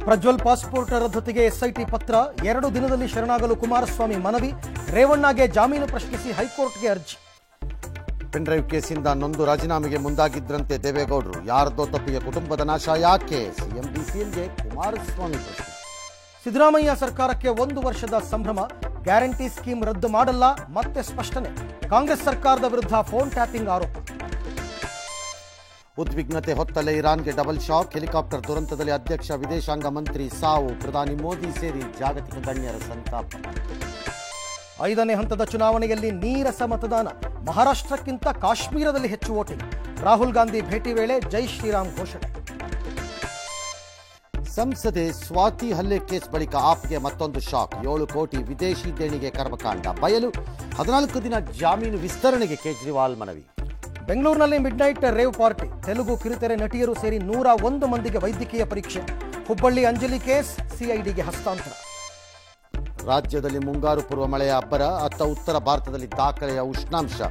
Prajwal passport ರದ್ದತಿಗೆ SIT ಪತ್ರ, 2 ದಿನದಲ್ಲಿ ಶರಣಾಗಲು ಕುಮಾರಸ್ವಾಮಿ ಮನವಿ, ರೇವಣ್ಣಗೆ ಜಾಮೀನು ಪ್ರಶ್ನಿಸಿ ಹೈಕೋರ್ಟ್ಗೆ ಅರ್ಜಿ. ಪೆನ್ಡ್ರೈವ್ ಕೇಸಿಂದ ನೊಂದು ರಾಜೀನಾಮೆಗೆ ಮುಂದಾಗಿದ್ರಂತೆ ದೇವೇಗೌಡರು, ಯಾರದೋ ತಪ್ಪಿಗೆ ಕುಟುಂಬದ ನಾಶ ಯಾಕೆ? ಸಿಎಂ ಡಿಸಿಎಲ್ಗೆ ಕುಮಾರಸ್ವಾಮಿ ಪ್ರಶ್ನೆ. ಸಿದ್ದರಾಮಯ್ಯ ಸರ್ಕಾರಕ್ಕೆ 1 ವರ್ಷದ ಸಂಭ್ರಮ, ಗ್ಯಾರಂಟಿ ಸ್ಕೀಮ್ ರದ್ದು ಮಾಡಲ್ಲ, ಮತ್ತೆ ಸ್ಪಷ್ಟನೆ. ಕಾಂಗ್ರೆಸ್ ಸರ್ಕಾರದ ವಿರುದ್ಧ ಫೋನ್ ಟ್ಯಾಪಿಂಗ್ ಆರೋಪ. ಉದ್ವಿಗ್ನತೆ ಹೊತ್ತಲೇ ಇರಾನ್ಗೆ ಡಬಲ್ ಶಾಕ್, ಹೆಲಿಕಾಪ್ಟರ್ ದುರಂತದಲ್ಲಿ ಅಧ್ಯಕ್ಷ ವಿದೇಶಾಂಗ ಮಂತ್ರಿ ಸಾವು, ಪ್ರಧಾನಿ ಮೋದಿ ಸೇರಿ ಜಾಗತಿಕ ಗಣ್ಯರ ಸಂತಾಪ. 5ನೇ ಹಂತದ ಚುನಾವಣೆಯಲ್ಲಿ ನೀರಸ ಮತದಾನ, ಮಹಾರಾಷ್ಟ್ರಕ್ಕಿಂತ ಕಾಶ್ಮೀರದಲ್ಲಿ ಹೆಚ್ಚು ವೋಟಿಂಗ್. ರಾಹುಲ್ ಗಾಂಧಿ ಭೇಟಿ ವೇಳೆ ಜೈ ಶ್ರೀರಾಮ್ ಘೋಷಣೆ. ಸಂಸದೆ ಸ್ವಾತಿ ಹಲ್ಲೆ ಕೇಸ್ ಬಳಿಕ ಆಪ್ಗೆ ಮತ್ತೊಂದು ಶಾಕ್, 7 ಕೋಟಿ ವಿದೇಶಿ ದೇಣಿಗೆ ಕರ್ಮಕಾಂಡ ಬಯಲು, 14 ದಿನ ಜಾಮೀನು ವಿಸ್ತರಣೆಗೆ ಕೇಜ್ರಿವಾಲ್ ಮನವಿ. ಬೆಂಗಳೂರಿನಲ್ಲಿ ಮಿಡ್ನೈಟ್ ರೇವ್ ಪಾರ್ಟಿ, ತೆಲುಗು ಕಿರುತೆರೆ ನಟಿಯರು ಸೇರಿ 101 ಮಂದಿಗೆ ವೈದ್ಯಕೀಯ ಪರೀಕ್ಷೆ. ಹುಬ್ಬಳ್ಳಿ ಅಂಜಲಿ ಕೇಸ್ ಸಿಐಡಿಗೆ ಹಸ್ತಾಂತರ. ರಾಜ್ಯದಲ್ಲಿ ಮುಂಗಾರು ಪೂರ್ವ ಮಳೆಯ ಅಬ್ಬರ, ಅತ್ತ ಉತ್ತರ ಭಾರತದಲ್ಲಿ ದಾಖಲೆಯ ಉಷ್ಣಾಂಶ.